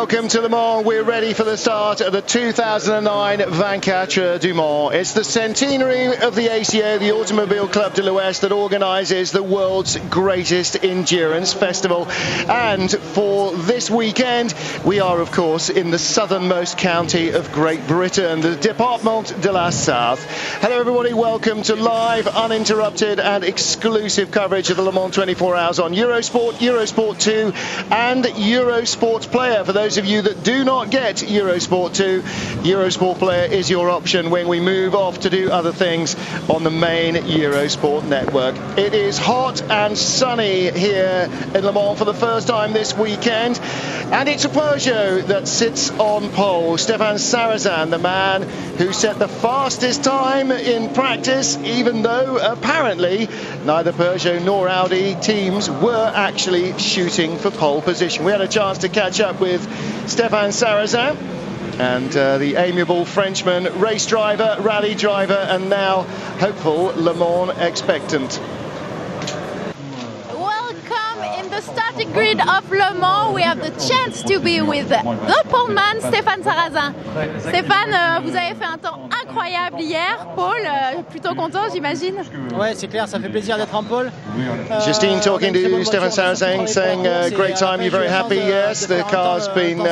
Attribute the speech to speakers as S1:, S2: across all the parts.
S1: Welcome to Le Mans. We're ready for the start of the 2009 24 du Mans. It's the centenary of the ACO, the Automobile Club de l'Ouest, that organises the world's greatest endurance festival. And for this weekend, we are, of course, in the southernmost county of Great Britain, the Département de la Sarthe. Hello, everybody. Welcome to live, uninterrupted and exclusive coverage of the Le Mans 24 Hours on Eurosport, Eurosport 2 and Eurosport Player. For those of you that do not get Eurosport 2, Eurosport Player is your option when we move off to do other things on the main Eurosport network. It is hot and sunny here in Le Mans for the first time this weekend, and it's a Peugeot that sits on pole. Stéphane Sarrazin, the man who set the fastest time in practice, even though apparently neither Peugeot nor Audi teams were actually shooting for pole position. We had a chance to catch up with Stéphane Sarrazin and the amiable Frenchman, race driver, rally driver, and now hopeful Le Mans expectant.
S2: The starting grid of Le Mans, we have the chance to be with the poleman Stéphane Sarrazin. Stéphane, vous avez fait un temps incroyable hier, Paul, plutôt content j'imagine.
S3: Ouais, c'est clair, ça fait plaisir d'être en pole.
S1: Justine talking to Stéphane Sarrazin, saying great time, you're very happy. Yes, the car's been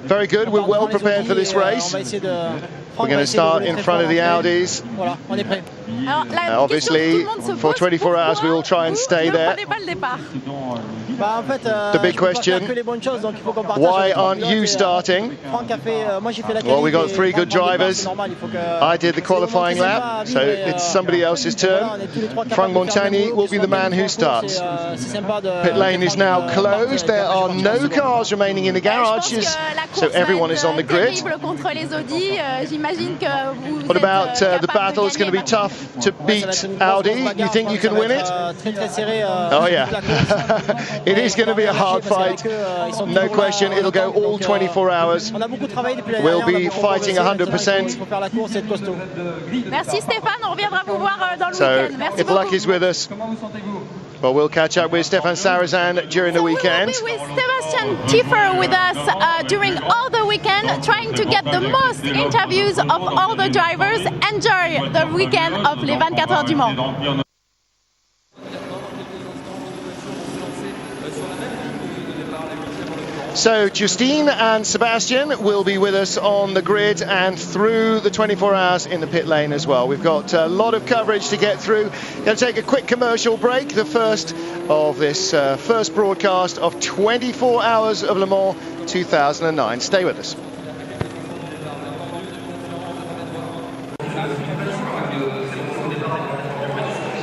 S1: very good, we're well prepared for this race. We're going to start in front of the Audis. Obviously, for 24 hours we will try and stay there. The big question, why aren't you starting? Well, we got three good drivers. I did the qualifying lap, so it's somebody else's turn. Franck Montagny will be the man who starts. Pit lane is now closed. There are no cars remaining in the garages, so everyone is on the grid. What about the battle? It's going to be tough to beat Audi. You think you can win it? Oh yeah. It is going to be a hard fight, no question. It'll go all 24 hours. We'll be fighting 100%.
S2: Merci Stéphane, on reviendra vous voir dans le
S1: weekend.
S2: Merci
S1: if luck is with us, well, we'll catch up with Stéphane Sarrazin during the weekend.
S2: We'll be with Sebastian Tiffer with us during all the weekend, trying to get the most interviews of all the drivers. Enjoy the weekend of les 24 Heures du Mans.
S1: So Justine and Sebastian will be with us on the grid and through the 24 hours in the pit lane as well. We've got a lot of coverage to get through. Going to take a quick commercial break, the first of this first broadcast of 24 hours of Le Mans 2009. Stay with us.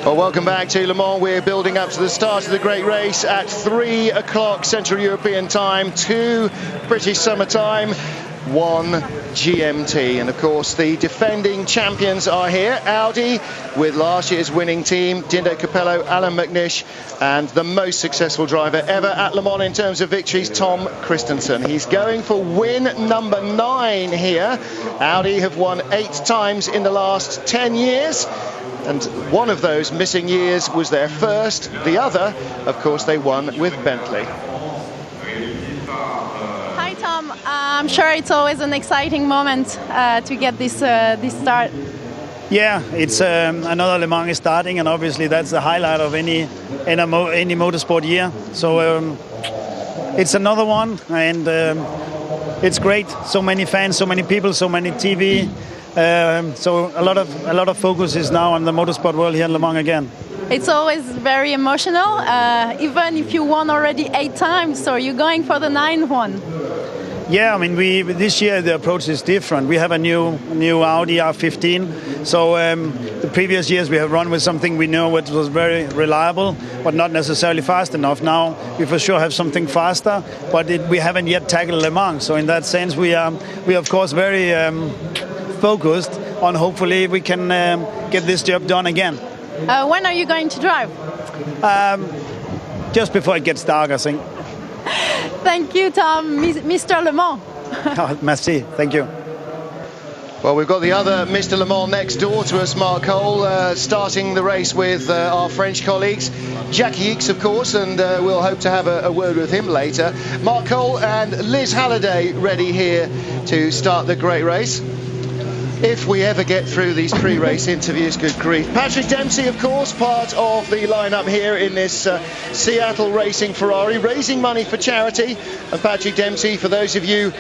S1: Well, welcome back to Le Mans. We're building up to the start of the great race at 3 o'clock Central European time, 2 British Summer Time, 1 GMT. And of course, the defending champions are here. Audi with last year's winning team, Dindo Capello, Alan McNish, and the most successful driver ever at Le Mans in terms of victories, Tom Christensen. He's going for win number 9 here. Audi have won 8 times in the last 10 years. And one of those missing years was their first. The other, of course, they won with Bentley.
S2: Hi, Tom. I'm sure it's always an exciting moment to get this start.
S4: Yeah, it's another Le Mans is starting, and obviously that's the highlight of any motorsport year. So it's another one, and it's great. So many fans, so many people, so many TV. So a lot of focus is now on the motorsport world here in Le Mans again.
S2: It's always very emotional, even if you won already 8 times, so you're going for the 9th one.
S4: Yeah, I mean, this year the approach is different. We have a new Audi R15. So the previous years we have run with something we know which was very reliable, but not necessarily fast enough. Now we for sure have something faster, but we haven't yet tackled Le Mans. So in that sense, we are of course very focused on hopefully we can get this job done again.
S2: When are you going to drive?
S4: Just before it gets dark, I think.
S2: Thank you, Tom, Mr. Le Mans.
S4: Merci, thank you.
S1: Well, we've got the other Mr. Le Mans next door to us, Mark Cole, starting the race with our French colleagues, Jackie Ickx, of course, and we'll hope to have a word with him later. Mark Cole and Liz Halliday ready here to start the great race. If we ever get through these pre-race interviews, good grief. Patrick Dempsey, of course, part of the lineup here in this Seattle Racing Ferrari, raising money for charity. And Patrick Dempsey, for those of you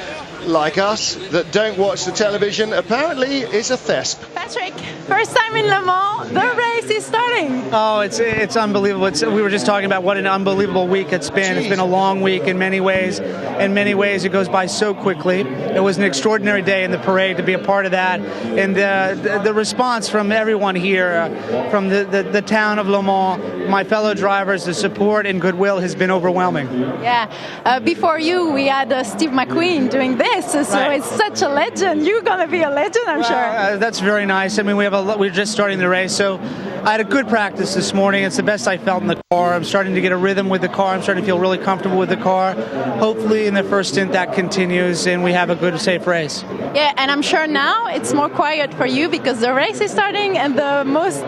S1: like us that don't watch the television, apparently is a thesp.
S2: Patrick, first time in Le Mans, the race is starting.
S3: Oh, it's unbelievable. We were just talking about what an unbelievable week it's been. Jeez. It's been a long week in many ways. In many ways, it goes by so quickly. It was an extraordinary day in the parade to be a part of that. And the response from everyone here, from the town of Le Mans, my fellow drivers, the support and goodwill has been overwhelming.
S2: Yeah. Before you, we had Steve McQueen doing this. So right. It's such a legend. You're going to be a legend, I'm sure.
S3: That's very nice. I mean, we're just starting the race, so I had a good practice this morning. It's the best I felt in the car. I'm starting to get a rhythm with the car. I'm starting to feel really comfortable with the car. Hopefully in the first stint that continues and we have a good, safe race.
S2: Yeah, and I'm sure now it's more quiet for you because the race is starting and the most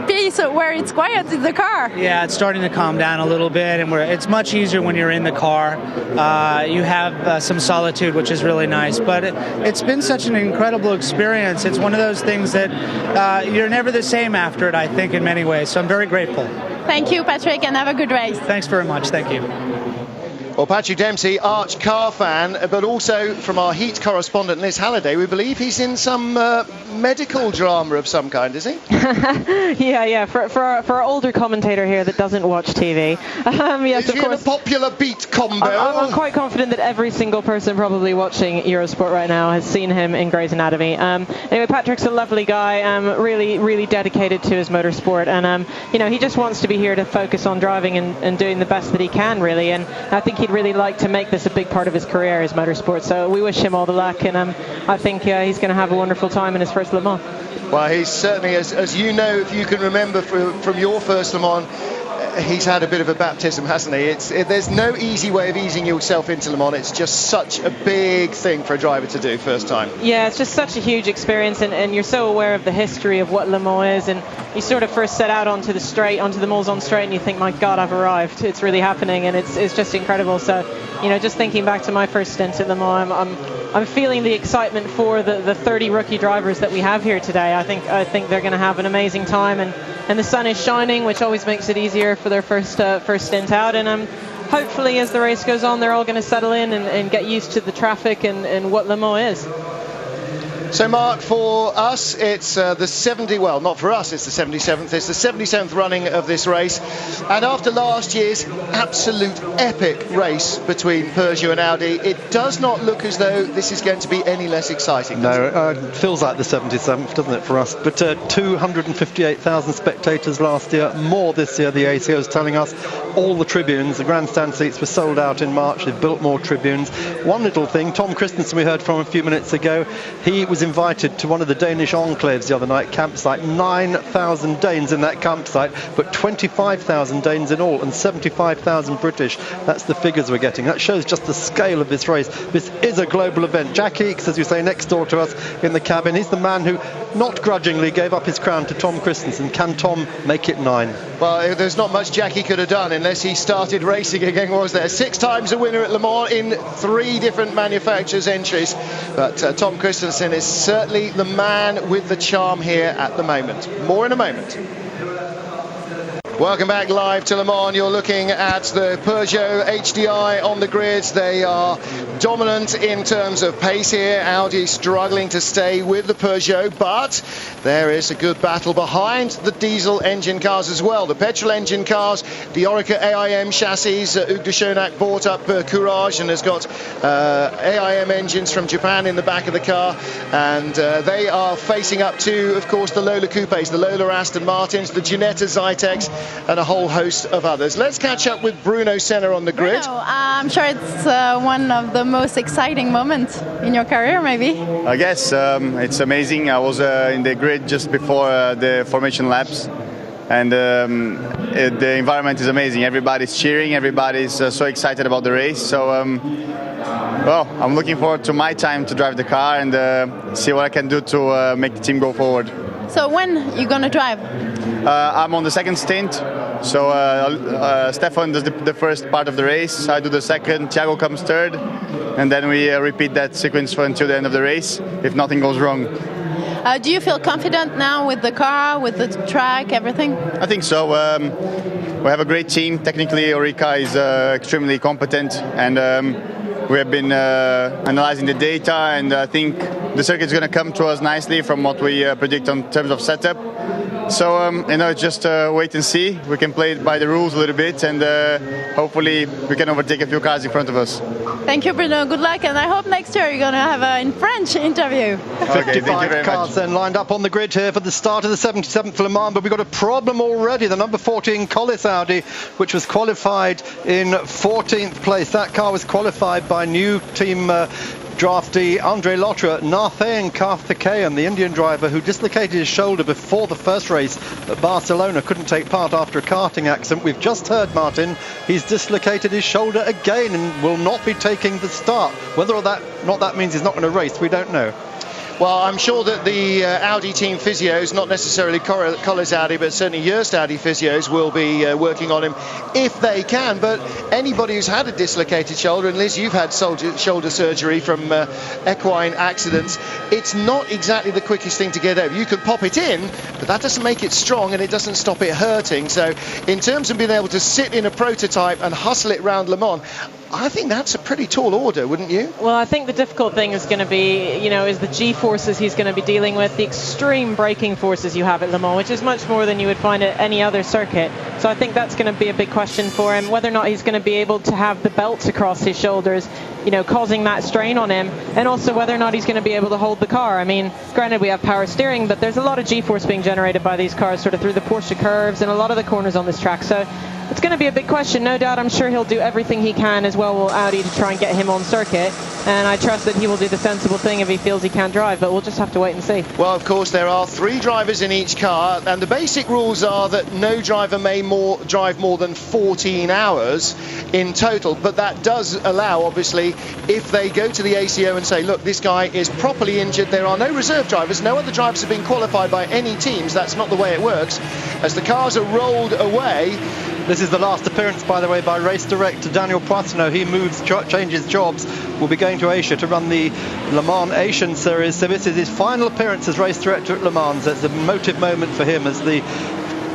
S2: piece where it's quiet is the car.
S3: Yeah, it's starting to calm down a little bit, and it's much easier when you're in the car. You have some solitude, which is really nice. But it's been such an incredible experience. It's one of those things that you're never the same after it, I think, in many ways. So I'm very grateful.
S2: Thank you, Patrick, and have a good race.
S3: Thanks very much. Thank you.
S1: Well, Patrick Dempsey, arch car fan, but also from our heat correspondent Liz Halliday, we believe he's in some medical drama of some kind, is he?
S5: yeah. For our older commentator here that doesn't watch TV, yes,
S1: is he
S5: of course.
S1: In a popular beat combo?
S5: I'm quite confident that every single person probably watching Eurosport right now has seen him in Grey's Anatomy. Anyway, Patrick's a lovely guy, really dedicated to his motorsport, and he just wants to be here to focus on driving and doing the best that he can, really. And I think he'd really like to make this a big part of his career, his motorsport. So we wish him all the luck, and I think he's going to have a wonderful time in his first Le Mans.
S1: Well, he's certainly, as you know, if you can remember from your first Le Mans, he's had a bit of a baptism, hasn't he? There's no easy way of easing yourself into Le Mans. It's just such a big thing for a driver to do first time. Yeah,
S5: it's just such a huge experience, and you're so aware of the history of what Le Mans is, and you sort of first set out onto the Mulsanne straight, and you think, my God, I've arrived. It's really happening, and it's just incredible. So, just thinking back to my first stint at Le Mans, I'm feeling the excitement for the 30 rookie drivers that we have here today. I think they're going to have an amazing time, and the sun is shining, which always makes it easier for their first stint out. And hopefully, as the race goes on, they're all going to settle in and get used to the traffic and what Le Mans is.
S1: So, Mark, for us, it's the 70. Well, not for us. It's the 77th. It's the 77th running of this race, and after last year's absolute epic race between Peugeot and Audi, it does not look as though this is going to be any less exciting.
S6: No, it feels like the 77th, doesn't it, for us? But 258,000 spectators last year, more this year. The ACO is telling us all the tribunes, the grandstand seats were sold out in March. They've built more tribunes. One little thing, Tom Christensen, we heard from a few minutes ago, he was invited to one of the Danish enclaves the other night, campsite. 9,000 Danes in that campsite, but 25,000 Danes in all, and 75,000 British. That's the figures we're getting. That shows just the scale of this race. This is a global event. Jackie Ickx, as you say, next door to us in the cabin. He's the man who, not grudgingly, gave up his crown to Tom Christensen. Can Tom make it 9?
S1: Well, there's not much Jackie could have done unless he started racing again, was there? 6 times a winner at Le Mans in 3 different manufacturers' entries. But Tom Christensen is certainly the man with the charm here at the moment. More in a moment. Welcome back live to Le Mans. You're looking at the Peugeot HDI on the grids. They are dominant in terms of pace here. Audi struggling to stay with the Peugeot, but there is a good battle behind the diesel engine cars as well. The petrol engine cars, the Orica AIM chassis. Hugues de Schoenack bought up Courage and has got AIM engines from Japan in the back of the car, and they are facing up to, of course, the Lola Coupes, the Lola Aston Martins, the Ginetta Zytecs, and a whole host of others. Let's catch up with Bruno Senna on the grid.
S2: Bruno, I'm sure it's one of the most exciting moments in your career, maybe.
S7: I guess it's amazing. I was in the grid just before the formation laps, and the environment is amazing. Everybody's cheering, everybody's so excited about the race. So, well, I'm looking forward to my time to drive the car and see what I can do to make the team go forward.
S2: So when are you going to drive?
S7: I'm on the second stint. So Stefan does the first part of the race, I do the second, Thiago comes third, and then we repeat that sequence until the end of the race, if nothing goes wrong.
S2: Do you feel confident now with the car, with the track, everything?
S7: I think so. We have a great team. Technically, Orica is extremely competent, and we have been analyzing the data, and I think the circuit is going to come to us nicely from what we predict in terms of setup. So, it's just wait and see. We can play it by the rules a little bit, and hopefully we can overtake a few cars in front of us.
S2: Thank you, Bruno. Good luck, and I hope next year you're going to have an in French interview.
S6: Okay, 55 cars then lined up on the grid here for the start of the 77th Le Mans, but we've got a problem already. The number 14 Collis Audi, which was qualified in 14th place. That car was qualified by new team draftee Andre Lotre, Narthayan Karthikeyan, the Indian driver who dislocated his shoulder before the first race at Barcelona, couldn't take part after a karting accident. We've just heard, Martin, he's dislocated his shoulder again and will not be taking the start. Whether or not that means he's not going to race, we don't know.
S1: Well, I'm sure that the Audi team physios, not necessarily Collis Audi, but certainly Eurosport Audi physios will be working on him if they can. But anybody who's had a dislocated shoulder, and Liz, you've had shoulder surgery from equine accidents, it's not exactly the quickest thing to get over. You can pop it in, but that doesn't make it strong and it doesn't stop it hurting. So in terms of being able to sit in a prototype and hustle it round Le Mans, I think that's a pretty tall order, wouldn't you?
S5: Well, I think the difficult thing is going to be, is the G-forces he's going to be dealing with, the extreme braking forces you have at Le Mans, which is much more than you would find at any other circuit. So I think that's going to be a big question for him, whether or not he's going to be able to have the belts across his shoulders, causing that strain on him, and also whether or not he's going to be able to hold the car. I mean, granted, we have power steering, but there's a lot of G-force being generated by these cars sort of through the Porsche curves and a lot of the corners on this track. So it's going to be a big question. No doubt, I'm sure he'll do everything he can, as well will Audi, to try and get him on circuit. And I trust that he will do the sensible thing if he feels he can't drive, but we'll just have to wait and see.
S1: Well, of course, there are 3 drivers in each car, and the basic rules are that no driver may drive more than 14 hours in total. But that does allow, obviously, if they go to the ACO and say, look, this guy is properly injured, there are no reserve drivers, no other drivers have been qualified by any teams. That's not the way it works. As the cars are rolled away.
S6: This is the last appearance, by the way, by race director Daniel Poitrenaud. He changes jobs, will be going to Asia to run the Le Mans Asian Series. So this is his final appearance as race director at Le Mans. It's a motive moment for him as the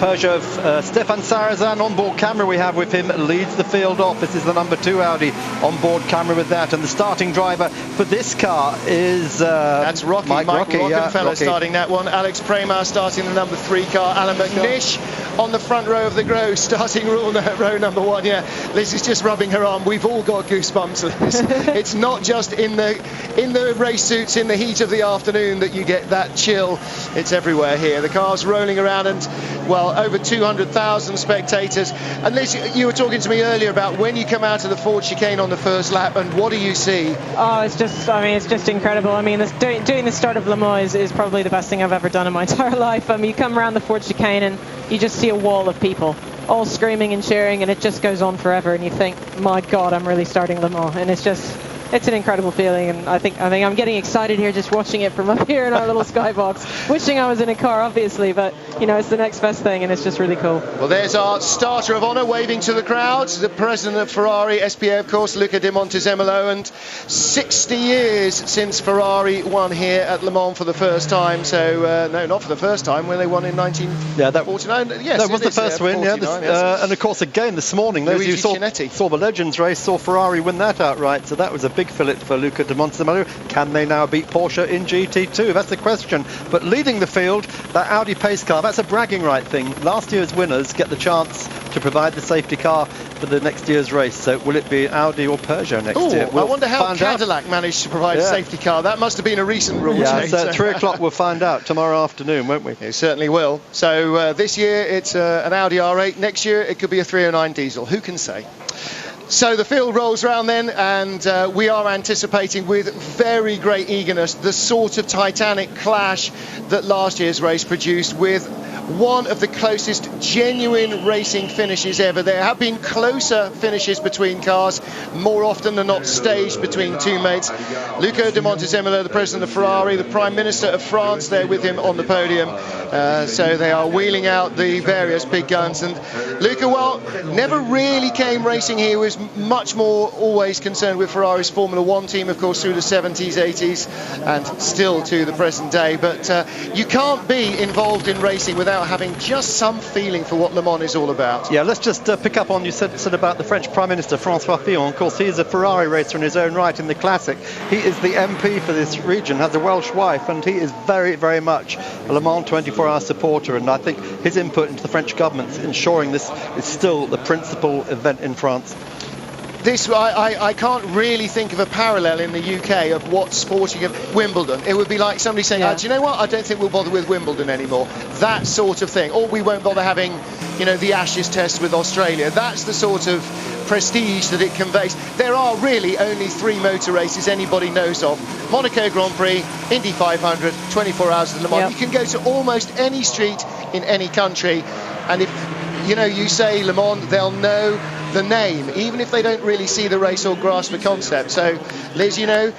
S6: Peugeot of Stefan Sarrazin onboard camera we have with him leads the field off. This is the number 2 Audi onboard camera with that, and the starting driver for this car is
S1: that's Rocky, Mike Rockenfeller,
S6: Rocky
S1: starting that one. Alex Premar starting the number 3 car. Alan McNish on the front row of the Gros starting row number 1. Yeah, Liz is just rubbing her arm. We've all got goosebumps, Liz. It's not just in the race suits in the heat of the afternoon that you get that chill. It's everywhere here. The car's rolling around, and well, over 200,000 spectators. And Liz, you were talking to me earlier about when you come out of the Ford chicane on the first lap, and what do you see?
S5: Oh, it's just incredible. I mean, doing the start of Le Mans is probably the best thing I've ever done in my entire life. You come around the Ford chicane and you just see a wall of people all screaming and cheering, and it just goes on forever, and you think, my God, I'm really starting Le Mans. And it's an incredible feeling, and I think I'm getting excited here just watching it from up here in our little skybox, wishing I was in a car, obviously, but it's the next best thing, and it's just really cool.
S1: Well, there's our starter of honour waving to the crowd, the president of Ferrari SPA, of course, Luca de Montezemolo, and 60 years since Ferrari won here at Le Mans for the first time. So no, not for the first time, when they won in 1949. Yes,
S6: that was the first win. Yeah, and of course, again this morning, those who saw the Legends race saw Ferrari win that outright. So that was a big fillet for Luca de Montezemolo. Can they now beat Porsche in GT2? That's the question. But leading the field, that Audi pace car, that's a bragging right thing. Last year's winners get the chance to provide the safety car for the next year's race. So will it be Audi or Peugeot next year?
S1: I wonder how Cadillac managed to provide a safety car. That must have been a recent rule change.
S6: So at 3 o'clock we'll find out tomorrow afternoon, won't we?
S1: It certainly will. So this year it's an Audi R8. Next year it could be a 309 diesel. Who can say? So the field rolls round then, and we are anticipating with very great eagerness the sort of titanic clash that last year's race produced, with one of the closest genuine racing finishes ever. There have been closer finishes between cars, more often than not staged between two mates. Luca de Montezemolo, the president of Ferrari, the Prime Minister of France, there with him on the podium. So they are wheeling out the various big guns. And Luca, well, never really came racing here, was much more always concerned with Ferrari's Formula One team, of course, through the 70s, 80s, and still to the present day. But you can't be involved in racing without having just some feeling for what Le Mans is all about.
S6: Yeah, let's just pick up on you said about the French Prime Minister, François Fillon. Of course, he is a Ferrari racer in his own right in the Classic. He is the MP for this region, has a Welsh wife, and he is very, very much a Le Mans 24-hour supporter. And I think his input into the French government, ensuring this is still the principal event in France.
S1: I can't really think of a parallel in the UK of what sporting of Wimbledon. It would be like somebody saying, do you know what, I don't think we'll bother with Wimbledon anymore. That sort of thing. Or we won't bother having, you know, the Ashes test with Australia. That's the sort of prestige that it conveys. There are really only 3 motor races anybody knows of. Monaco Grand Prix, Indy 500, 24 hours of Le Mans. You can go to almost any street in any country, and if, you know, you say Le Mans, they'll know the name, even if they don't really see the race or grasp the concept. So, Liz, you know,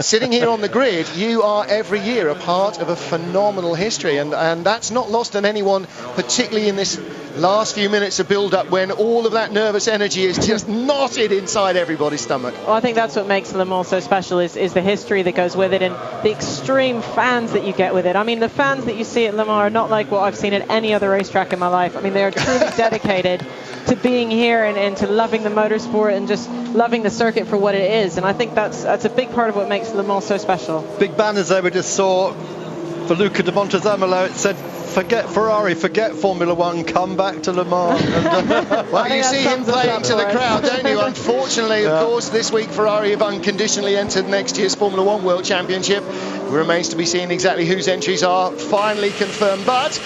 S1: sitting here on the grid, you are every year a part of a phenomenal history, and that's not lost on anyone, particularly in this last few minutes of build-up when all of that nervous energy is just knotted inside everybody's stomach.
S5: Well, I think that's what makes Le Mans so special is the history that goes with it and the extreme fans that you get with it. I mean, the fans that you see at Le Mans are not like what I've seen at any other racetrack in my life. I mean, they are truly dedicated to being here and to loving the motorsport and just loving the circuit for what it is. And I think that's a big part of what makes Le Mans so special.
S6: Big banners there we just saw for Luca de Montezemolo. It said, forget Ferrari, forget Formula One, come back to Le Mans.
S1: Well, you see him playing to the crowd, don't you? Unfortunately, of course, this week Ferrari have unconditionally entered next year's Formula One World Championship. It remains to be seen exactly whose entries are finally confirmed. But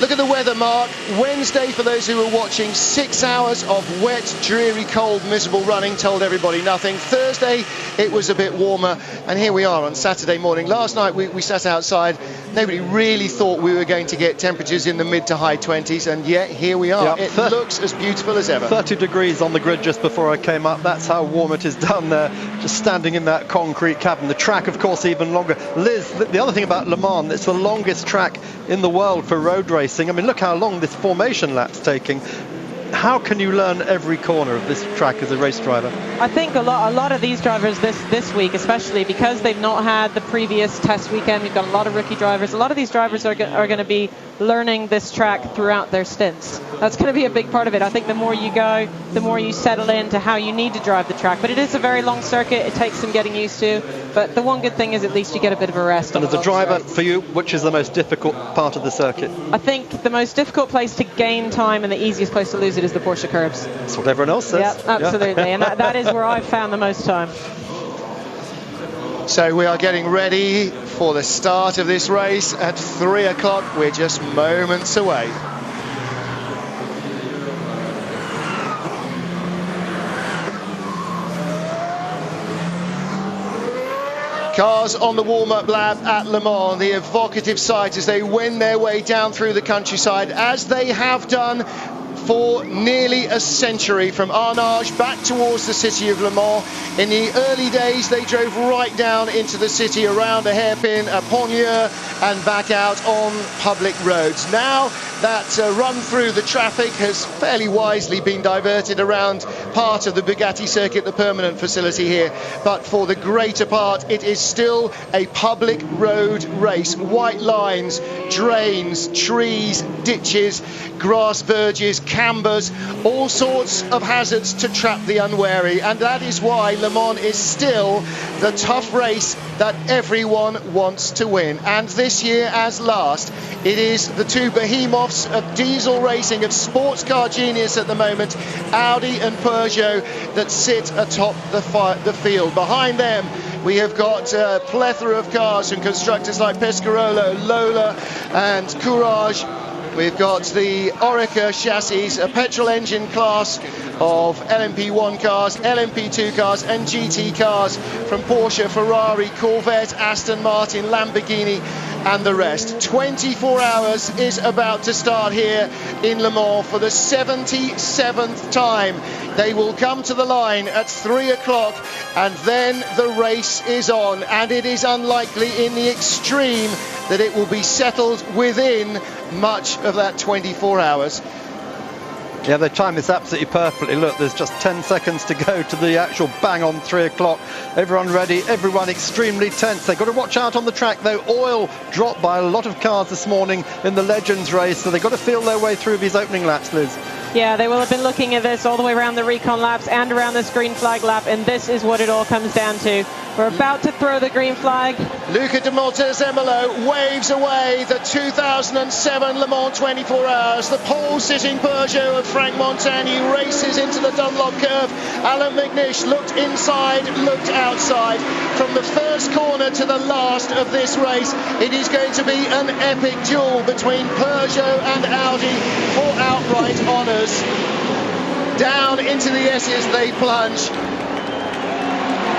S1: look at the weather, Mark. Wednesday, for those who are watching, 6 hours of wet, dreary, cold, miserable running, told everybody nothing. Thursday, it was a bit warmer, and here we are on Saturday morning. Last night, we sat outside. Nobody really thought we were going to get temperatures in the mid to high 20s, and yet here we are. It looks as beautiful as ever.
S6: 30 degrees on the grid just before I came up. That's how warm it is down there, just standing in that concrete cabin. The track, of course, even longer. Liz, the other thing about Le Mans, it's the longest track in the world for road racing. I mean, look how long this formation lap's taking. How can you learn every corner of this track as a race driver?
S5: I think a lot of these drivers this week, especially because they've not had the previous test weekend, you've got a lot of rookie drivers. A lot of these drivers are going to be learning this track throughout their stints. That's going to be a big part of it. I think the more you go, the more you settle into how you need to drive the track. But it is a very long circuit. It takes some getting used to. But the one good thing is at least you get a bit of a rest.
S6: And as a driver, for you, which is the most difficult part of the circuit?
S5: I think the most difficult place to gain time and the easiest place to lose it is the Porsche curbs.
S6: That's what everyone else says.
S5: Yep, absolutely. And that is where I've found the most time.
S1: So we are getting ready for the start of this race at 3 o'clock. We're just moments away. Cars on the warm-up lap at Le Mans, the evocative sight as they wend their way down through the countryside, as they have done for nearly a century, from Arnage back towards the city of Le Mans. In the early days, they drove right down into the city around a hairpin, a Pont-Lieu, and back out on public roads. Now that run through the traffic has fairly wisely been diverted around part of the Bugatti circuit, the permanent facility here. But for the greater part, it is still a public road race. White lines, drains, trees, ditches, grass verges, cambers, all sorts of hazards to trap the unwary. And that is why Le Mans is still the tough race that everyone wants to win. And this year, as last, it is the two behemoths of diesel racing, of sports car genius at the moment, Audi and Peugeot, that sit atop the field. Behind them, we have got a plethora of cars from constructors like Pescarolo, Lola and Courage. We've got the Oreca chassis, a petrol engine class of LMP1 cars, LMP2 cars and GT cars from Porsche, Ferrari, Corvette, Aston Martin, Lamborghini and the rest. 24 hours is about to start here in Le Mans for the 77th time. They will come to the line at 3 o'clock, and then the race is on, and it is unlikely in the extreme that it will be settled within much of that 24 hours.
S6: Yeah, they timed this absolutely perfectly. Look, there's just 10 seconds to go to the actual bang on 3 o'clock. Everyone ready, everyone extremely tense. They've got to watch out on the track, though. Oil dropped by a lot of cars this morning in the Legends race, so they've got to feel their way through these opening laps, Liz.
S5: Yeah, they will have been looking at this all the way around the recon laps and around this green flag lap, and this is what it all comes down to. We're about to throw the green flag.
S1: Luca de Montezemolo waves away the 2007 Le Mans 24 Hours. The pole-sitting Peugeot of Frank Montagny races into the Dunlop curve. Alan McNish looked inside, looked outside. From the first corner to the last of this race, it is going to be an epic duel between Peugeot and Audi for outright honours. Down into the S's they plunge,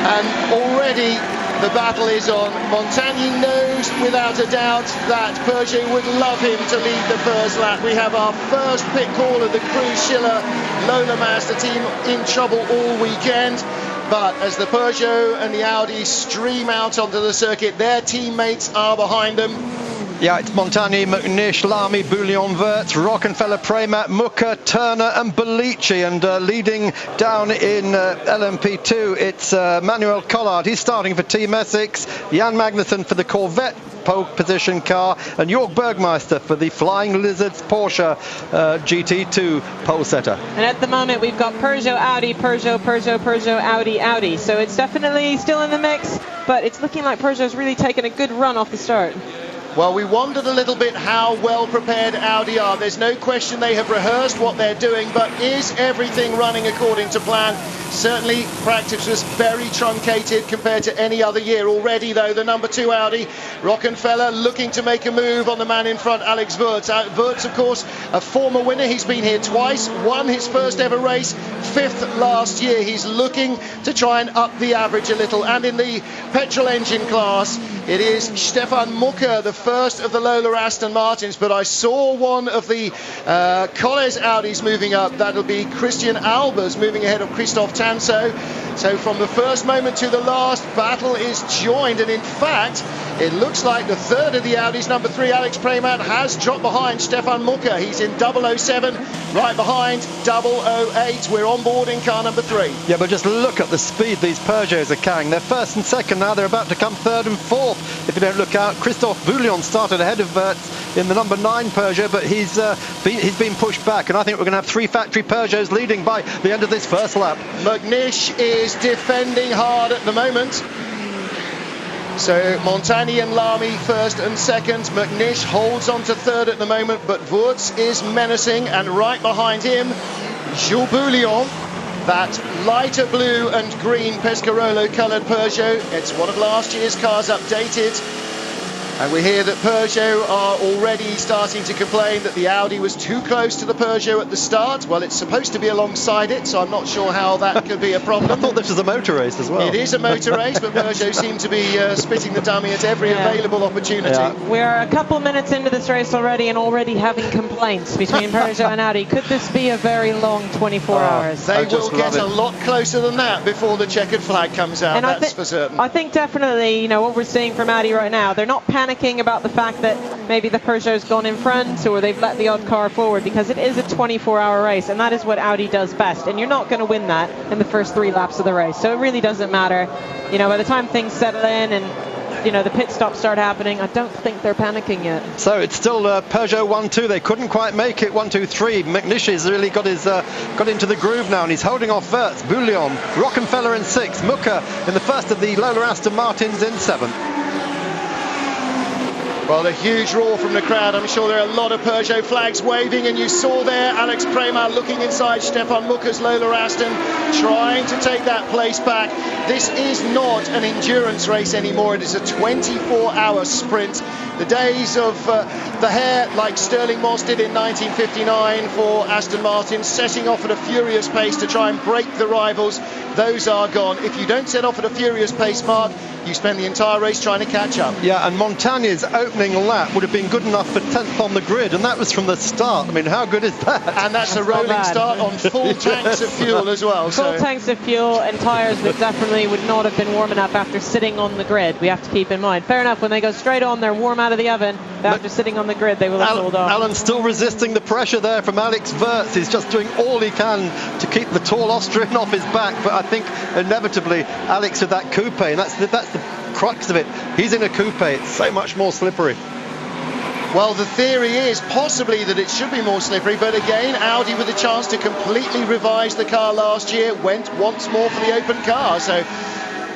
S1: and already the battle is on. Montagny knows without a doubt that Peugeot would love him to lead the first lap. We have our first pit call of the Cruz Schiller Lola Master team in trouble all weekend. But as the Peugeot and the Audi stream out onto the circuit, their teammates are behind them.
S6: Yeah, it's Montagny, McNish, Lamy, Bouillon, Wirtz, Rockenfeller, Premat, Mucker, Turner and Bellici. And leading down in LMP2, it's Manuel Collard. He's starting for Team Essex. Jan Magnussen for the Corvette pole position car, and Jörg Bergmeister for the Flying Lizards Porsche GT2 pole setter.
S5: And at the moment we've got Peugeot, Audi, Peugeot, Peugeot, Peugeot, Audi, Audi. So it's definitely still in the mix, but it's looking like Peugeot's really taken a good run off the start.
S1: Well, we wondered a little bit how well prepared Audi are. There's no question they have rehearsed what they're doing, but is everything running according to plan? Certainly, practice was very truncated compared to any other year. Already, though, the number 2 Audi, Rockenfeller, looking to make a move on the man in front, Alex Wirtz. Wirtz, of course, a former winner. He's been here twice, won his first ever race, 5th last year. He's looking to try and up the average a little. And in the petrol engine class, it is Stefan Mucker, the first of the Lola Aston Martins, but I saw one of the Colles Audis moving up. That'll be Christian Albers moving ahead of Christoph Tanso. So from the first moment to the last, battle is joined, and in fact it looks like the third of the Audis, number 3 Alex Premat, has dropped behind Stefan Mucker. He's in 007, right behind 008. We're on board in car number 3.
S6: Yeah, but just look at the speed these Peugeots are carrying. They're first and second now. They're about to come third and fourth if you don't look out. Christophe Bouillon started ahead of Wirtz in the number 9 Peugeot, but he's been pushed back, and I think we're going to have 3 factory Peugeots leading by the end of this first lap.
S1: McNish is defending hard at the moment. So Montagny and Lamy first and second. McNish holds on to third at the moment, but Wirtz is menacing, and right behind him, Jules Bouillon, that lighter blue and green Pescarolo coloured Peugeot. It's one of last year's cars updated. And we hear that Peugeot are already starting to complain that the Audi was too close to the Peugeot at the start. Well, it's supposed to be alongside it, so I'm not sure how that could be a problem.
S6: I thought this was a motor race as well.
S1: It is a motor race, but Peugeot seem to be spitting the dummy at every available opportunity.
S6: Yeah.
S5: We're a couple minutes into this race already and already having complaints between Peugeot and Audi. Could this be a very long 24 hours?
S1: They will get a lot closer than that before the checkered flag comes out, and that's for certain.
S5: I think definitely, you know, what we're seeing from Audi right now, they're not panicking about the fact that maybe the Peugeot's gone in front or they've let the odd car forward, because it is a 24-hour race, and that is what Audi does best, and you're not going to win that in the first 3 laps of the race, so it really doesn't matter. You know, by the time things settle in and, you know, the pit stops start happening, I don't think they're panicking yet.
S6: So it's still Peugeot 1-2. They couldn't quite make it 1-2-3. McNish has really got into the groove now, and he's holding off Wirtz, Bouillon, Rockenfeller in 6th, Mucker in the first of the Lola Aston Martins in 7th.
S1: Well, a huge roar from the crowd. I'm sure there are a lot of Peugeot flags waving, and you saw there Alex Premat looking inside Stefan Mucker's Lola Aston, trying to take that place back. This is not an endurance race anymore. It is a 24-hour sprint. The days of the hair like Stirling Moss did in 1959 for Aston Martin, setting off at a furious pace to try and break the rivals, those are gone. If you don't set off at a furious pace, Mark, you spend the entire race trying to catch up.
S6: Yeah, and Montagne's opening lap would have been good enough for 10th on the grid, and that was from the start. I mean, how good is that?
S1: And that's a rolling start on full tanks of fuel as well.
S5: Full tanks of fuel and tyres that definitely would not have been warm enough after sitting on the grid. We have to keep in mind. Fair enough, when they go straight on, they're warm out of the oven. After sitting on the grid, they will have cooled off.
S6: Alan's still resisting the pressure there from Alex Wurz. He's just doing all he can to keep the tall Austrian off his back, but I think inevitably Alex with that coupe, and that's the crux of it. He's in a coupe. It's so much more slippery.
S1: Well, the theory is possibly that it should be more slippery, but again, Audi with a chance to completely revise the car last year went once more for the open car. So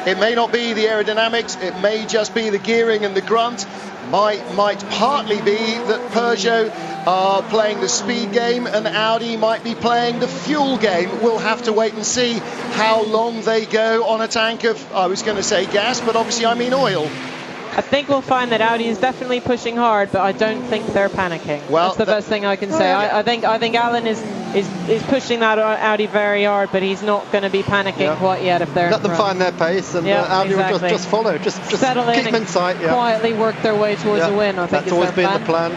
S1: it may not be the aerodynamics, it may just be the gearing and the grunt. Might partly be that Peugeot are playing the speed game and Audi might be playing the fuel game. We'll have to wait and see how long they go on a tank of, I was going to say gas, but obviously I mean oil.
S5: I think we'll find that Audi is definitely pushing hard, but I don't think they're panicking. Well, that's the best thing I can say. I think Alan is pushing that Audi very hard, but he's not going to be panicking quite yet if they're
S6: let them find their pace, and Audi will just follow, just
S5: settle
S6: keep
S5: in
S6: them in sight,
S5: quietly work their way towards a win. I think
S6: that's always been the plan.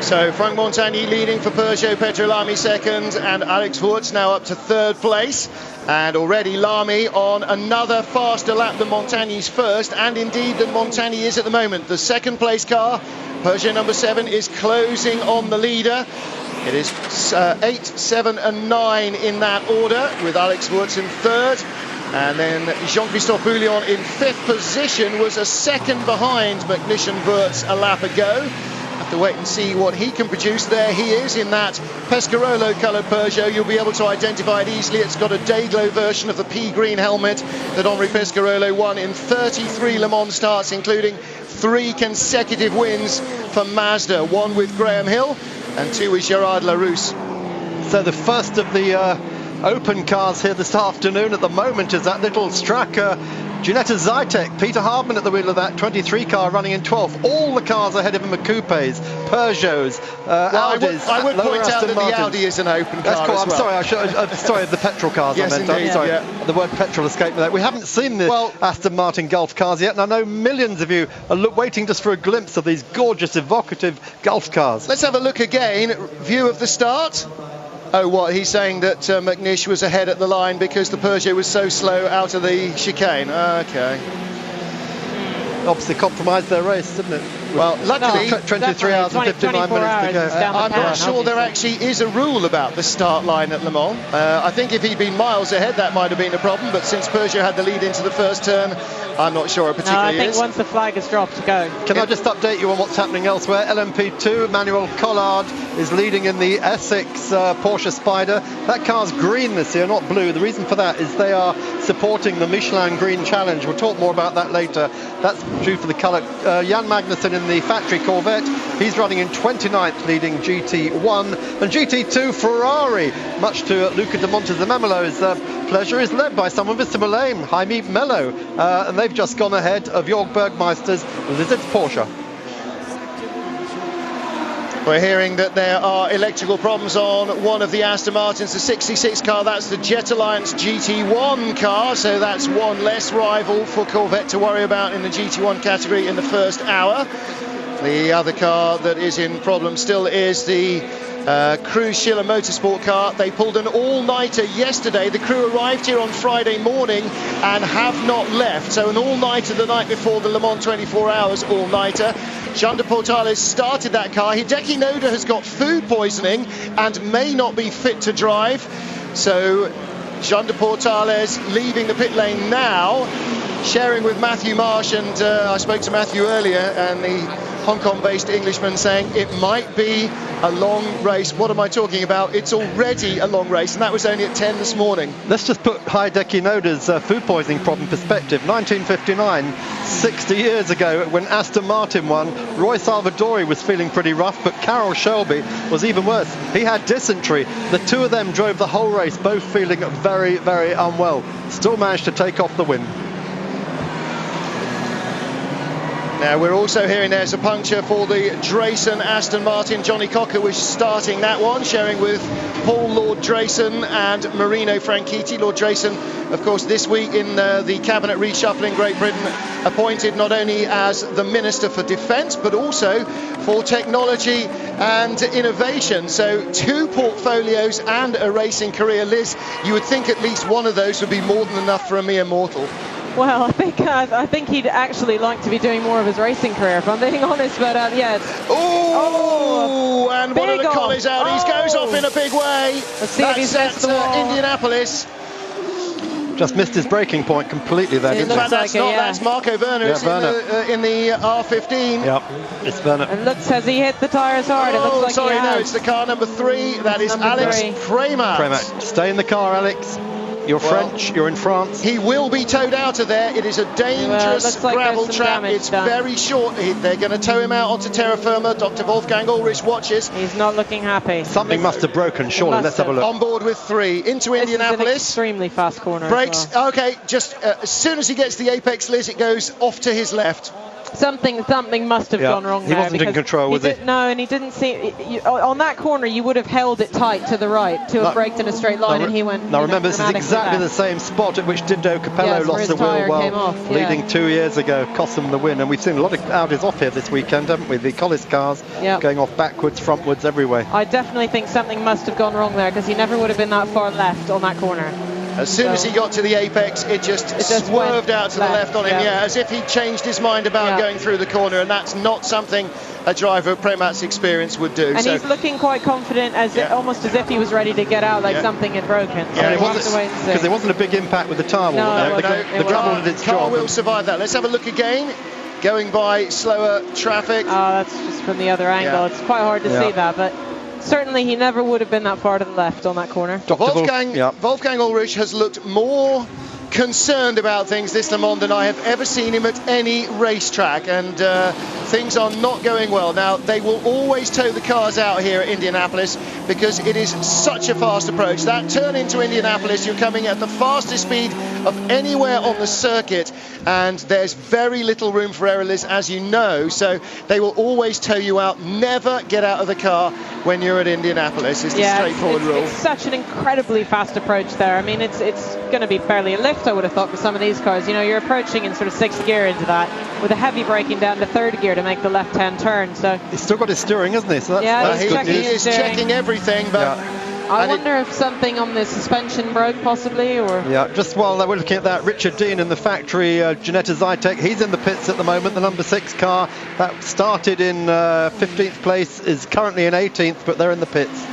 S1: So Franck Montagny leading for Peugeot, Petro Lamy second, and Alex Wurz now up to third place. And already Lamy on another faster lap than Montagny's first, and indeed than Montagny is at the moment. The second place car, Peugeot number 7, is closing on the leader. It is 8, 7 and 9 in that order, with Alex Wurz in third. And then Jean-Christophe Bouillon in fifth position, was a second behind McNish and Wurz a lap ago. Have to wait and see what he can produce. There he is in that Pescarolo coloured Peugeot. You'll be able to identify it easily. It's got a day-glow version of the pea green helmet that Henri Pescarolo won in 33 Le Mans starts, including 3 consecutive wins for Mazda, 1 with Graham Hill and 2 with Gerard Larousse.
S6: So the first of the open cars here this afternoon at the moment is that little Straka Ginetta Zytek, Peter Hardman at the wheel of that 23 car running in 12th. All the cars ahead of him are coupes, Peugeots, Audis.
S1: I would point out that the Audi is an open car.
S6: Cool.
S1: As well.
S6: Sorry, the petrol cars.
S1: Yes,
S6: I meant.
S1: indeed,
S6: I'm sorry, the word petrol escaped me there. We haven't seen the Aston Martin Gulf cars yet, and I know millions of you are waiting just for a glimpse of these gorgeous, evocative Gulf cars.
S1: Let's have a look again. View of the start. Oh, what? He's saying that McNish was ahead at the line because the Peugeot was so slow out of the chicane. Okay.
S6: Obviously compromised their race, didn't it?
S1: Well, luckily,
S6: 23 hours and 59 minutes to go.
S1: I'm not sure there actually is a rule about the start line at Le Mans. I think if he'd been miles ahead, that might have been a problem. But since Peugeot had the lead into the first turn, I'm not sure it particularly is.
S5: I think once the flag is dropped, go.
S6: Can I just update you on what's happening elsewhere? LMP2, Manuel Collard is leading in the Essex Porsche Spider. That car's green this year, not blue. The reason for that is they are supporting the Michelin Green Challenge. We'll talk more about that later. That's due for the colour. Jan Magnussen in the factory Corvette. He's running in 29th, leading GT1. And GT2 Ferrari, much to Luca de Montezemolo's pleasure, is led by someone with similar name, Jaime Mello. And they've just gone ahead of Jörg Bergmeister's Lizard's Porsche.
S1: We're hearing that there are electrical problems on one of the Aston Martins, the 66 car. That's the Jet Alliance GT1 car, so that's one less rival for Corvette to worry about in the GT1 category in the first hour. The other car that is in problem still is the Cruise Schiller Motorsport car. They pulled an all-nighter yesterday. The crew arrived here on Friday morning and have not left. So an all-nighter the night before the Le Mans 24 hours all-nighter. Jean de Portales started that car. Hideki Noda has got food poisoning and may not be fit to drive. So Jean de Portales leaving the pit lane now, sharing with Matthew Marsh. And I spoke to Matthew earlier, and the Hong Kong-based Englishman saying it might be a long race. What am I talking about? It's already a long race, and that was only at 10 this morning.
S6: Let's just put Hideki Noda's food poisoning problem in perspective. 1959, 60 years ago, when Aston Martin won, Roy Salvadori was feeling pretty rough, but Carroll Shelby was even worse. He had dysentery. The two of them drove the whole race, both feeling very, very unwell. Still managed to take off the win.
S1: Now we're also hearing there's a puncture for the Drayson Aston Martin. Johnny Cocker was starting that one, sharing with Paul Lord Drayson and Marino Franchitti. Lord Drayson, of course, this week in the cabinet reshuffling, Great Britain appointed not only as the Minister for Defence but also for technology and innovation. So 2 portfolios and a racing career. Liz, you would think at least one of those would be more than enough for a mere mortal.
S5: Well, I think he'd actually like to be doing more of his racing career, if I'm being honest. But yeah.
S1: Oh, and one of the Collies Audis goes off in a big way.
S5: Let's see if he's missed the wall.
S1: Indianapolis.
S6: Just missed his braking point completely then.
S1: In fact, that's Marco Werner. In the R15.
S6: Yep, it's Werner.
S5: It looks as he hit the tyres hard. It looks like he has.
S1: No, it's the car number 3. That is Alex Premat.
S6: Stay in the car, Alex. You're French, you're in France.
S1: He will be towed out of there. It is a dangerous gravel trap. It's very short. They're going to tow him out onto terra firma. Dr. Wolfgang Ulrich watches.
S5: He's not looking happy.
S6: Something must have broken, surely. Let's have a look.
S1: On board with 3 into Indianapolis.
S5: This is an extremely fast corner.
S1: Brakes.
S5: Well.
S1: Okay, just as soon as he gets the apex, Liz, it goes off to his left.
S5: Something must have gone wrong there.
S6: He wasn't in control, was he?
S5: No, and he didn't see... on that corner, you would have held it tight to the right to have braked in a straight line, and he went...
S6: Now remember, this is exactly the same spot at which Dindo Capello lost the wheel well, leading 2 years ago, cost them the win. And we've seen a lot of Audis off here this weekend, haven't we? The Collis cars going off backwards, frontwards, everywhere.
S5: I definitely think something must have gone wrong there, because he never would have been that far left on that corner.
S1: As soon as he got to the apex, it just swerved out to the left on him, as if he'd changed his mind about going through the corner, and that's not something a driver of Premat's experience would do.
S5: And he's looking quite confident, almost as if he was ready to get out, like something had broken.
S1: Yeah,
S6: because there wasn't a big impact with the tyre wall. The gravel did its job.
S1: The car will survive that. Let's have a look again. Going by slower traffic.
S5: Oh, that's just from the other angle. It's quite hard to see that, but certainly he never would have been that far to the left on that corner.
S1: Wolfgang Ulrich has looked more concerned about things this Le Mans than I have ever seen him at any racetrack, and things are not going well. Now, they will always tow the cars out here at Indianapolis because it is such a fast approach. That turn into Indianapolis, you're coming at the fastest speed of anywhere on the circuit, and there's very little room for error, Liz, as you know, so they will always tow you out. Never get out of the car when you're at Indianapolis. It's the straightforward rule.
S5: It's such an incredibly fast approach there. I mean, it's going to be barely a lift, I would have thought, with some of these cars. You know, you're approaching in sort of 6th gear into that, with a heavy braking down to 3rd gear to make the left-hand turn. So
S6: he's still got his steering, hasn't he? So that's
S1: good. He is checking everything, but
S5: I wonder if something on the suspension broke, possibly, or...
S6: Yeah, just while we're looking at that, Richard Dean in the factory, Ginetta Zytek, he's in the pits at the moment. The number 6 car that started in 15th place is currently in 18th, but they're in the pits.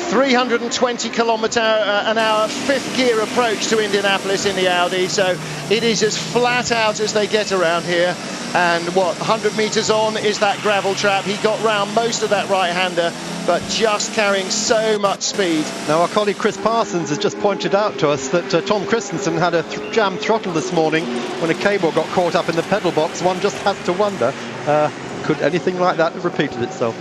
S1: 320 km/h 5th gear approach to Indianapolis in the Audi, so it is as flat out as they get around here. And 100 metres on is that gravel trap. He got round most of that right-hander, but just carrying so much speed.
S6: Now, our colleague Chris Parsons has just pointed out to us that Tom Christensen had a jam throttle this morning when a cable got caught up in the pedal box. One just has to wonder, could anything like that have repeated itself?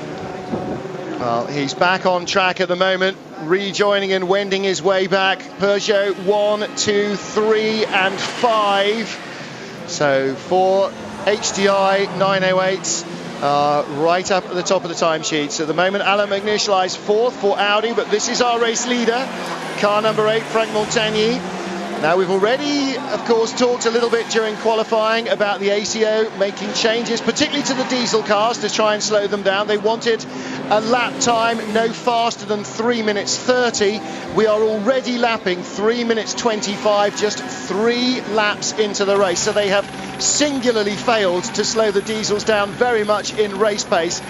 S1: Well, he's back on track at the moment, rejoining and wending his way back. Peugeot 1, 2, 3 and 5. So 4 HDI 908s right up at the top of the timesheet. So at the moment, Alain McNish lies 4th for Audi, but this is our race leader, car number 8, Frank Montagny. Now, we've already, of course, talked a little bit during qualifying about the ACO making changes, particularly to the diesel cars, to try and slow them down. They wanted a lap time no faster than 3 minutes 30. We are already lapping 3 minutes 25, just 3 laps into the race. So they have singularly failed to slow the diesels down very much in race pace.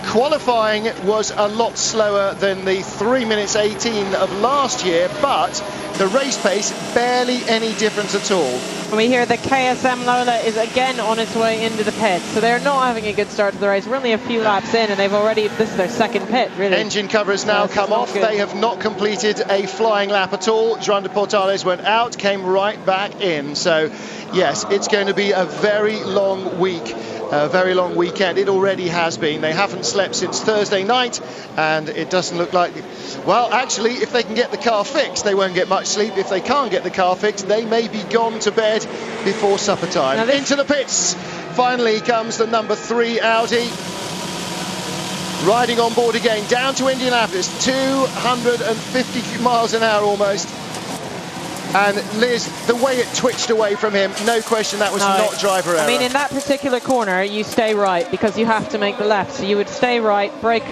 S1: Qualifying was a lot slower than the 3 minutes 18 of last year, but the race pace barely any difference at all.
S5: And we hear that KSM Lola is again on its way into the pit, so they're not having a good start to the race. We're only a few laps in, and they've already, this is their 2nd pit, really.
S1: Engine cover has now come off. They have not completed a flying lap at all. Joan de Portales went out, came right back in. So yes, it's going to be a very long week. A very long weekend. It already has been. They haven't slept since Thursday night, and it doesn't look like... Well, actually, if they can get the car fixed, they won't get much sleep. If they can't get the car fixed, they may be gone to bed before supper time. Into the pits finally comes the number 3 Audi. Riding on board again, down to Indianapolis, 250 miles an hour almost. And Liz, the way it twitched away from him, no question that was not driver error.
S5: I mean, in that particular corner, you stay right because you have to make the left. So you would stay right, brake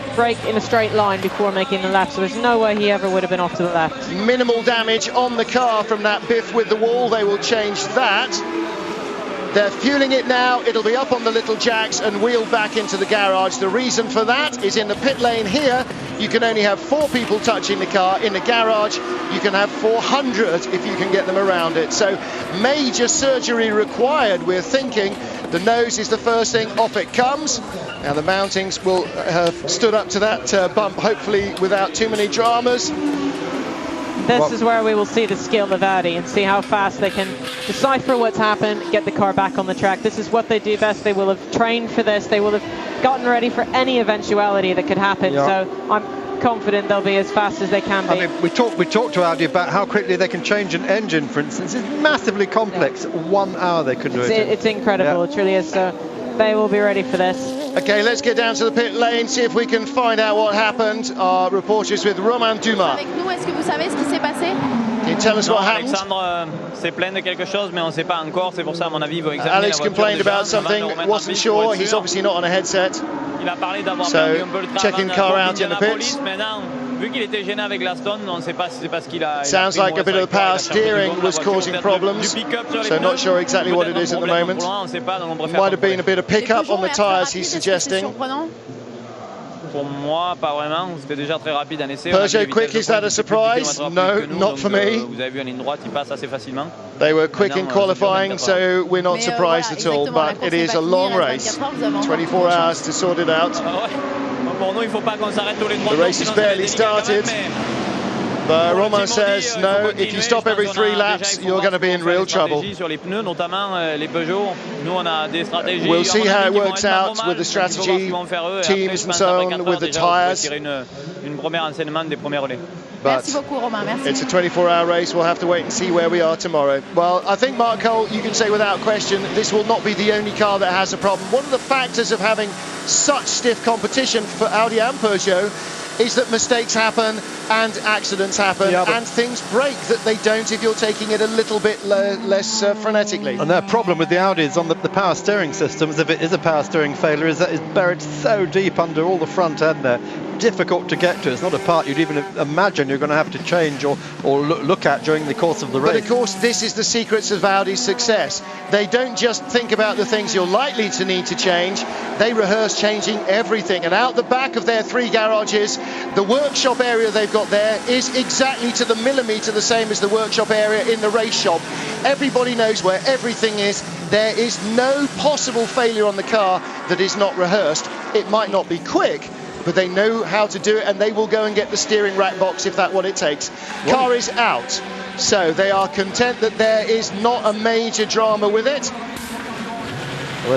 S5: in a straight line before making the left. So there's no way he ever would have been off to the left.
S1: Minimal damage on the car from that biff with the wall. They will change that. They're fueling it now. It'll be up on the little jacks and wheeled back into the garage. The reason for that is in the pit lane here, you can only have 4 people touching the car. In the garage, you can have 400 if you can get them around it. So major surgery required, we're thinking. The nose is the first thing, off it comes. Now the mountings will have stood up to that bump, hopefully without too many dramas.
S5: This is where we will see the skill of Audi and see how fast they can decipher what's happened, get the car back on the track. This is what they do best. They will have trained for this. They will have gotten ready for any eventuality that could happen. So I'm confident they'll be as fast as they can be.
S6: I mean, we talked to Audi about how quickly they can change an engine, for instance. It's massively complex. 1 hour they could do it.
S5: It's incredible. It truly is. So they will be ready for this.
S1: Okay, let's get down to the pit lane, see if we can find out what happened. Our reporters with Romain Dumas.
S2: Avec nous, est-ce que vous savez ce qui s'est passé?
S1: Can you tell us what happened?
S8: Alexandre s'est plaint de quelque chose, mais on ne sait pas encore. C'est pour ça, à mon avis, il va examiner
S1: Alex complained about something, wasn't sure. He's obviously not on a headset.
S8: Il a parlé d'avoir perdu un peu le travail.
S1: Checking car out in the pits.
S8: Maintenant, vu qu'il était gêné avec la Stone, on ne sait pas si c'est parce qu'il a.
S1: Sounds like a bit of the power steering was causing problems. So not sure exactly what it is at the moment. Might have been a bit of pickup on the tyres, he's suggesting.
S8: Pour moi, pas vraiment. C'était déjà très rapide en essai.
S1: Peugeot quick, is that a surprise? No, not for me.
S8: Vous avez vu en ligne droite, il passe assez facilement.
S1: They were quick in qualifying, so we're not surprised at all. But it is a long race, 24 hours to sort it out. The race has barely started. But Romain says, no, if you stop every 3 laps, you're going to be in real trouble. We'll see how it works out with the strategy, teams and so on, with the tyres. But it's a 24-hour race. We'll have to wait and see where we are tomorrow. Well, I think, Mark Cole, you can say without question, this will not be the only car that has a problem. One of the factors of having such stiff competition for Audi and Peugeot is that mistakes happen and accidents happen and things break that they don't if you're taking it a little bit less frenetically.
S6: And their problem with the Audi is on the power steering systems, if it is a power steering failure, is that it's buried so deep under all the front end there. Difficult to get to. It's not a part you'd even imagine you're going to have to change or look at during the course of the race.
S1: But of course, this is the secrets of Audi's success. They don't just think about the things you're likely to need to change, they rehearse changing everything. And out the back of their 3 garages, the workshop area they've got there is exactly to the millimetre the same as the workshop area in the race shop. Everybody knows where everything is. There is no possible failure on the car that is not rehearsed. It might not be quick, but they know how to do it, and they will go and get the steering rack box if that's what it takes. Car is out, so they are content that there is not a major drama with it.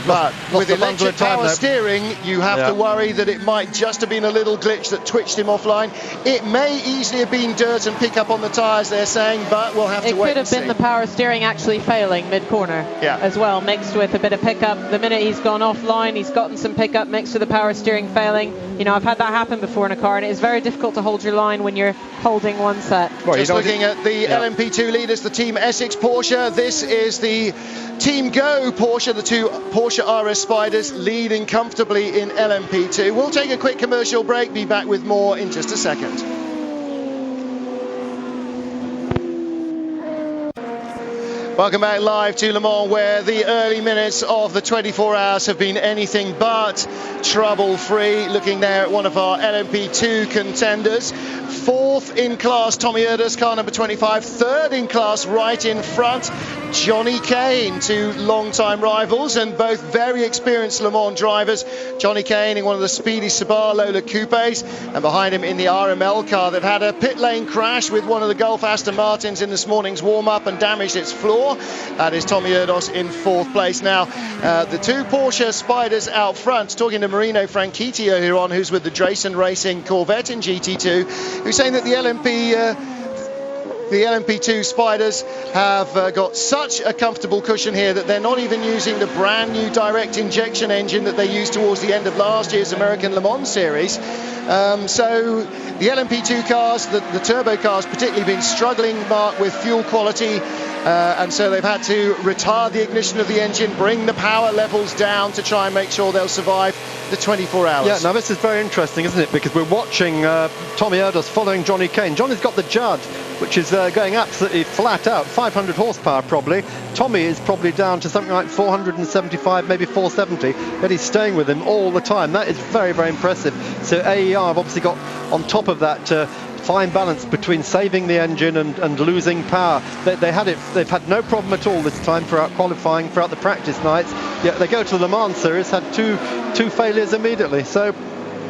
S1: But with electric power steering, you have to worry that it might just have been a little glitch that twitched him offline. It may easily have been dirt and pick up on the tyres, they're saying, but we'll have to wait and see.
S5: It could have been the power steering actually failing mid-corner as well, mixed with a bit of pickup. The minute he's gone offline, he's gotten some pickup mixed with the power steering failing. You know, I've had that happen before in a car, and it is very difficult to hold your line when you're holding one set.
S1: Well, just looking at the LMP2 leaders, the Team Essex Porsche. This is the Team Go Porsche, the 2 Porsche RS Spiders leading comfortably in LMP2. We'll take a quick commercial break, be back with more in just a second. Welcome back live to Le Mans, where the early minutes of the 24 hours have been anything but trouble-free. Looking there at one of our LMP2 contenders. 4th in class, Tommy Erdős, car number 25. 3rd in class, right in front, Johnny Kane, 2 long-time rivals and both very experienced Le Mans drivers. Johnny Kane in one of the speedy Subaru Lola Coupes, and behind him in the RML car that had a pit lane crash with one of the Gulf Aston Martins in this morning's warm-up and damaged its floor. That is Tommy Erdős in 4th place. Now, the 2 Porsche Spiders out front, talking to Marino Franchitti earlier on, who's with the Drayson Racing Corvette in GT2, who's saying that the LMP the LMP2 Spiders have got such a comfortable cushion here that they're not even using the brand new direct injection engine that they used towards the end of last year's American Le Mans series. So the LMP2 cars, the turbo cars particularly, been struggling, Mark, with fuel quality, and so they've had to retard the ignition of the engine, bring the power levels down to try and make sure they'll survive the 24 hours.
S6: Yeah, now this is very interesting, isn't it? Because we're watching Tommy Erdős following Johnny Kane. Johnny's got the Judd, which is going absolutely flat out, 500 horsepower probably. Tommy is probably down to something like 475, maybe 470, but he's staying with him all the time. That is very, very impressive. So AER have obviously got on top of that fine balance between saving the engine and losing power. They've had no problem at all this time throughout qualifying, throughout the practice nights. Yeah, they go to the Le Mans series, had two failures immediately. So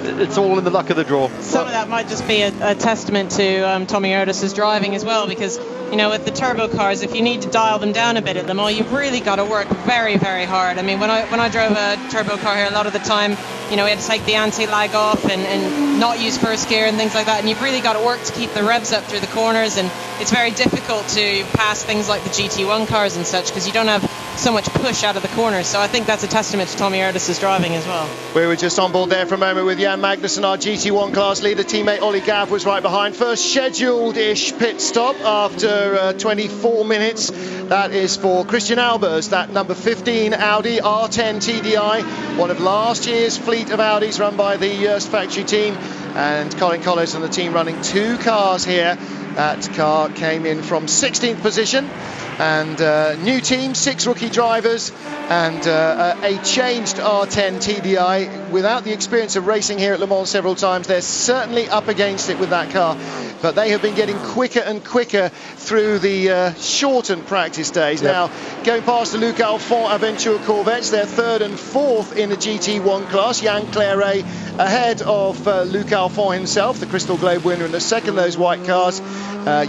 S6: it's all in the luck of the draw.
S5: Some of that might just be a testament to Tommy Erdős' driving as well, because you know, with the turbo cars, if you need to dial them down a bit at Le Mans, you've really got to work very, very hard. I mean, when I drove a turbo car here, a lot of the time, you know, we had to take the anti-lag off and not use first gear and things like that, and you've really got to work to keep the revs up through the corners, and it's very difficult to pass things like the GT1 cars and such, because you don't have so much push out of the corners. So I think that's a testament to Tommy Erdős' driving as well.
S1: We were just on board there for a moment with Jan Magnussen, our GT1 class leader. Teammate Ollie Gav was right behind. First scheduled-ish pit stop after 24 minutes. That is for Christian Albers, that number 15 Audi R10 TDI, one of last year's fleet of Audis run by the Eurosport factory team, and Colin Collins and the team running two cars here. That car came in from 16th position, and new team, 6 rookie drivers, and a changed R10 TDI. Without the experience of racing here at Le Mans several times, they're certainly up against it with that car, but they have been getting quicker and quicker through the shortened practice days. Yep. Now, going past the Luc Alphon Aventure Corvettes, they're 3rd and 4th in the GT1 class. Yann Claret ahead of Luc Alphon himself, the Crystal Globe winner in the second of those white cars.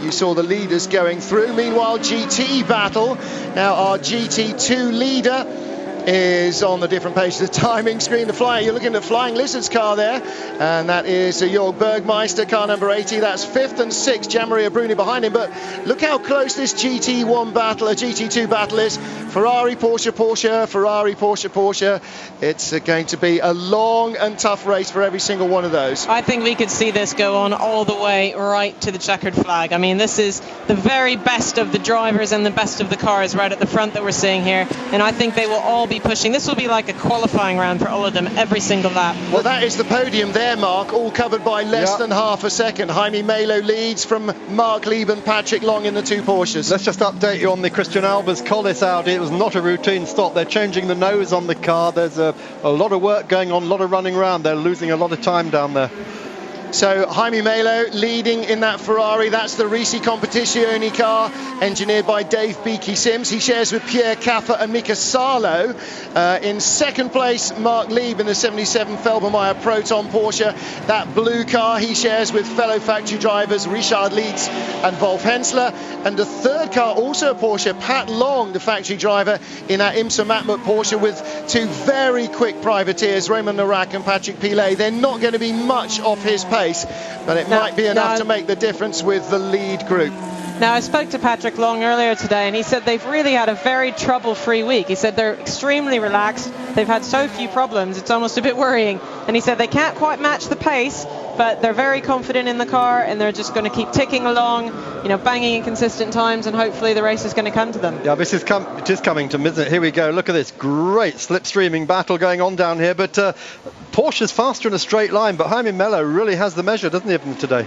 S1: You saw the leaders going through. Meanwhile, GT battle. Now, our GT2 leader is on the different page of the timing screen. You're looking at the Flying Lizards car there, and that is Jörg Bergmeister, car number 80. That's 5th and 6th, Gianmaria Bruno behind him. But look how close this GT1 battle, GT2 battle is. Ferrari, Porsche, Porsche, Ferrari, Porsche, Porsche. It's going to be a long and tough race for every single one of those.
S5: I think we could see this go on all the way right to the checkered flag. I mean, this is the very best of the drivers and the best of the cars right at the front that we're seeing here, and I think they will all be pushing. This will be like a qualifying round for all of them every single lap.
S1: Well, that is the podium there, Mark, all covered by less than half a second. Jaime Melo leads from Mark Lieb and Patrick Long in the 2 Porsches.
S6: Let's just update you on the Christian Albers Collis Audi. It was not a routine stop. They're changing the nose on the car. There's a lot of work going on, a lot of running around. They're losing a lot of time down there.
S1: So Jaime Melo leading in that Ferrari. That's the Risi Competizione car, engineered by Dave Beaky Sims. He shares with Pierre Caffa and Mika Salo. In second place, Mark Lieb in the 77 Felbermeyer Proton Porsche. That blue car he shares with fellow factory drivers Richard Leeds and Wolf Hensler. And the third car, also a Porsche, Pat Long, the factory driver, in that IMSA Matmut Porsche, with 2 very quick privateers, Raymond Narak and Patrick Pilet. They're not going to be much off his pace, but it might be enough to make the difference with the lead group.
S5: Now, I spoke to Patrick Long earlier today, and he said they've really had a very trouble-free week. He said they're extremely relaxed. They've had so few problems, it's almost a bit worrying. And he said they can't quite match the pace, but they're very confident in the car, and they're just going to keep ticking along, you know, banging in consistent times, and hopefully the race is going to come to them.
S6: Yeah, this is just coming to them, isn't it? Here we go. Look at this great slipstreaming battle going on down here. But Porsche's faster in a straight line, but Jaime Melo really has the measure, doesn't he, of them today?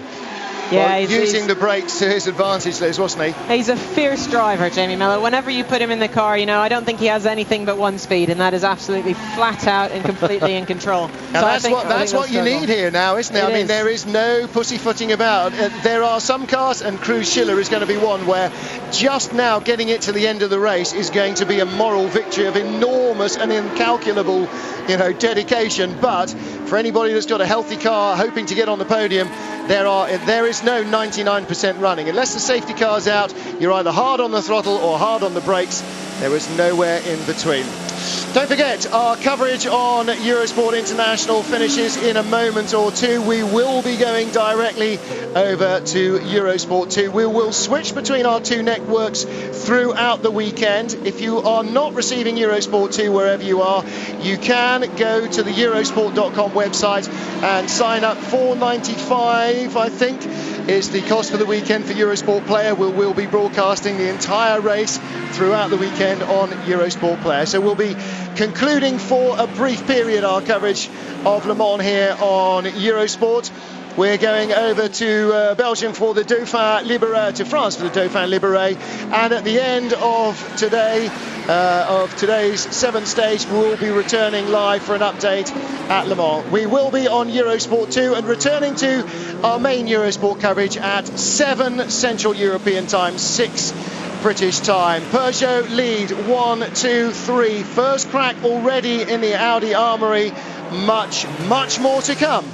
S5: Yeah,
S1: well, using the brakes to his advantage, Liz, wasn't he?
S5: He's a fierce driver, Jamie Miller. Whenever you put him in the car, you know, I don't think he has anything but one speed, and that is absolutely flat out and completely in control.
S1: Now so that's what you need here now, isn't it? I mean, there is no pussyfooting about. There are some cars, and Cruz Schiller is going to be one, where just now getting it to the end of the race is going to be a moral victory of enormous and incalculable, you know, dedication. But for anybody that's got a healthy car hoping to get on the podium, there is no 99% running. Unless the safety car's out, you're either hard on the throttle or hard on the brakes. There is nowhere in between. Don't forget, our coverage on Eurosport International finishes in a moment or two. We will be going directly over to Eurosport 2. We will switch between our two networks throughout the weekend. If you are not receiving Eurosport 2 wherever you are, you can go to the Eurosport.com website and sign up. $4.95, I think, is the cost for the weekend for Eurosport Player. We'll be broadcasting the entire race throughout the weekend on Eurosport Player. So we'll be concluding for a brief period our coverage of Le Mans here on Eurosport. We're going over to Belgium for the Dauphin Libéré, to France for the Dauphin Libéré, and at the end of today's 7th stage, we'll be returning live for an update at Le Mans. We will be on Eurosport 2 and returning to our main Eurosport coverage at 7 Central European time, 6 British time. Peugeot lead 1, 2, 3. First crack already in the Audi armoury. Much more to come.